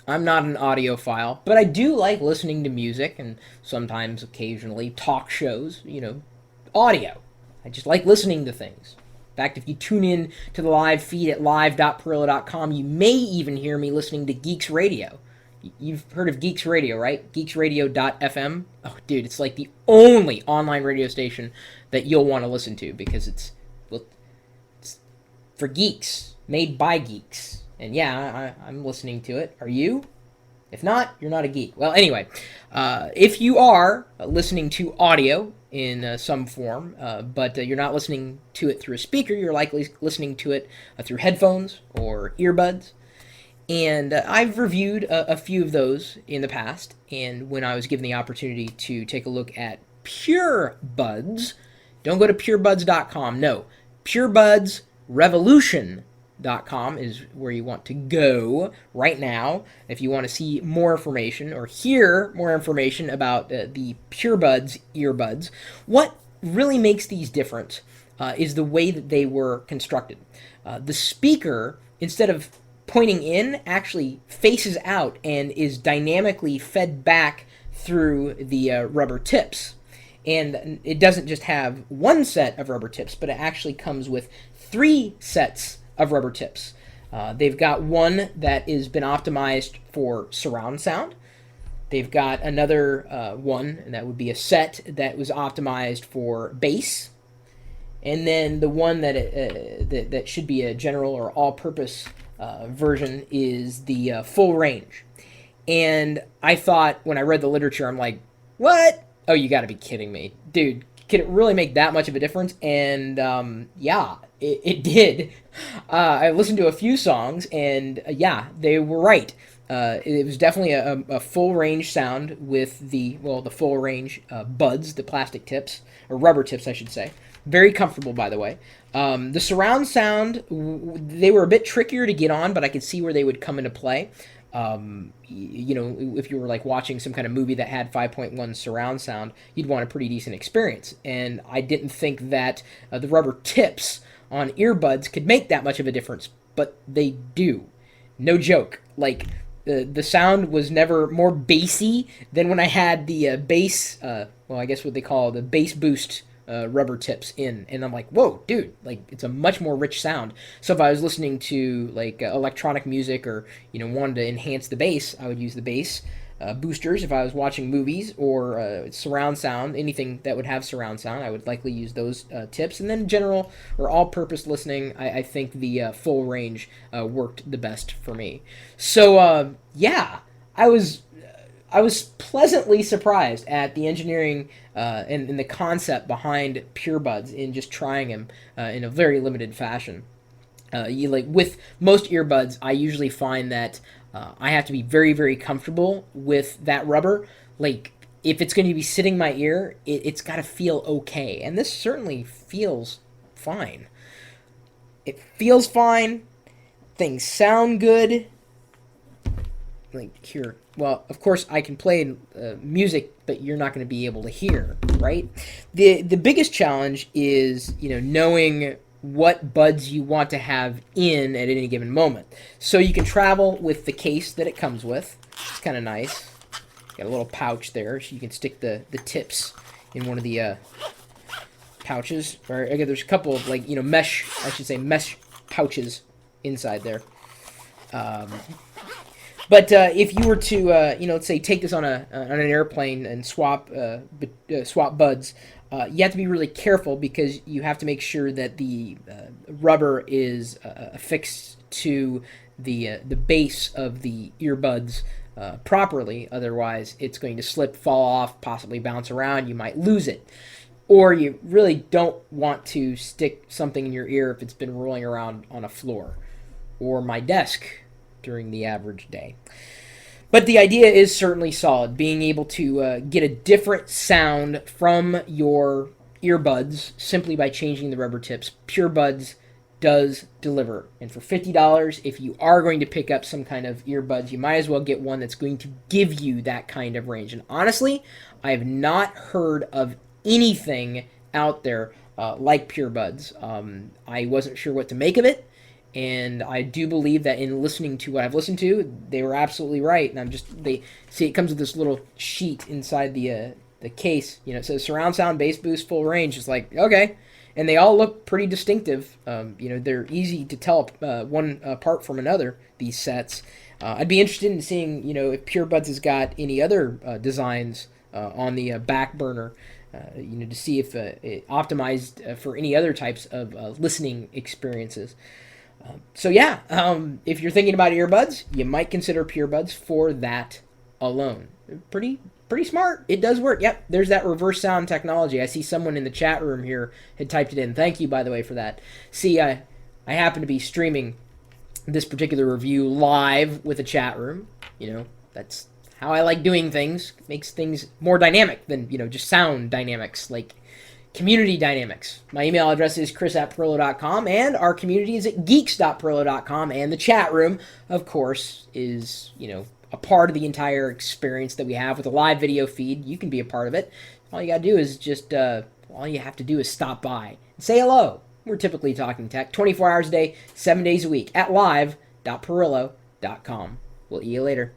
I'm not an audiophile, but I do like listening to music and sometimes, occasionally, talk shows, audio. I just like listening to things. In fact, if you tune in to the live feed at live.perillo.com, you may even hear me listening to Geeks Radio. You've heard of Geeks Radio, right? Geeksradio.fm. Oh, dude, it's like the only online radio station that you'll want to listen to because well, it's for geeks, made by geeks. And yeah, I'm listening to it. Are you? If not, you're not a geek. Well, anyway, if you are listening to audio in some form, but you're not listening to it through a speaker, you're likely listening to it through headphones or earbuds. And I've reviewed a few of those in the past. And when I was given the opportunity to take a look at Pure Buds, don't go to purebuds.com. No, purebudsrevolution.com is where you want to go right now if you want to see more information or hear more information about the PureBuds earbuds. What really makes these different is the way that they were constructed. The speaker, instead of pointing in, actually faces out and is dynamically fed back through the rubber tips. And it doesn't just have one set of rubber tips, but it actually comes with 3 sets of rubber tips. They've got one that has been optimized for surround sound. They've got another one, and that would be a set that was optimized for bass. And then the one that should be a general or all-purpose version is the full range. And I thought, when I read the literature, I'm like, what? Oh, you gotta be kidding me. Dude, can it really make that much of a difference? And yeah, it did. I listened to a few songs, and yeah, they were right. It was definitely a full range sound with the full range buds, the plastic tips, or rubber tips, I should say. Very comfortable, by the way. The surround sound, they were a bit trickier to get on, but I could see where they would come into play. If you were like watching some kind of movie that had 5.1 surround sound, you'd want a pretty decent experience. And I didn't think that the rubber tips on earbuds could make that much of a difference, but they do. No joke. Like, the sound was never more bassy than when I had the bass, I guess what they call the bass boost rubber tips in, and I'm like, whoa, dude, like, it's a much more rich sound. So if I was listening to like electronic music or wanted to enhance the bass, I would use the bass boosters. If I was watching movies or surround sound, anything that would have surround sound, I would likely use those tips. And then general or all-purpose listening, I think the full range worked the best for me. So yeah, I was pleasantly surprised at the engineering and the concept behind PureBuds in just trying them in a very limited fashion. With most earbuds, I usually find that I have to be very, very comfortable with that rubber. Like, if it's going to be sitting in my ear, it's got to feel okay, and this certainly feels fine. It feels fine. Things sound good. Like here, well, of course I can play music, but you're not going to be able to hear, right? The biggest challenge is knowing what buds you want to have in at any given moment. So you can travel with the case that it comes with. It's kind of nice. Got a little pouch there, so you can stick the tips in one of the pouches. Or again, there's a couple of mesh pouches inside there. But if you were to, let's say, take this on an airplane and swap buds, you have to be really careful because you have to make sure that the rubber is affixed to the base of the earbuds properly. Otherwise, it's going to slip, fall off, possibly bounce around. You might lose it. Or you really don't want to stick something in your ear if it's been rolling around on a floor or my desk during the average day. But the idea is certainly solid. Being able to get a different sound from your earbuds simply by changing the rubber tips. PureBuds does deliver. And for $50, if you are going to pick up some kind of earbuds, you might as well get one that's going to give you that kind of range. And honestly, I have not heard of anything out there like PureBuds. I wasn't sure what to make of it. And I do believe that in listening to what I've listened to, they were absolutely right. And they see it comes with this little sheet inside the case. You know, it says surround sound, bass boost, full range. It's like, okay. And they all look pretty distinctive. You know, they're easy to tell one apart from another, these sets. I'd be interested in seeing, you know, if Purebuds has got any other designs on the back burner, you know, to see if it optimized for any other types of listening experiences. So yeah, if you're thinking about earbuds, you might consider Purebuds for that alone. Pretty smart. It does work. Yep, there's that reverse sound technology. I see someone in the chat room here had typed it in. Thank you, by the way, for that. See, I happen to be streaming this particular review live with a chat room. You know, that's how I like doing things. It makes things more dynamic than, you know, just sound dynamics, like community dynamics. My email address is chris@perillo.com, and our community is at geeks.perillo.com, and the chat room, of course, is, you know, a part of the entire experience that we have with a live video feed. You can be a part of it. All you gotta do is just, all you have to do is stop by and say hello. We're typically talking tech 24 hours a day, 7 days a week at live.perillo.com. We'll see you later.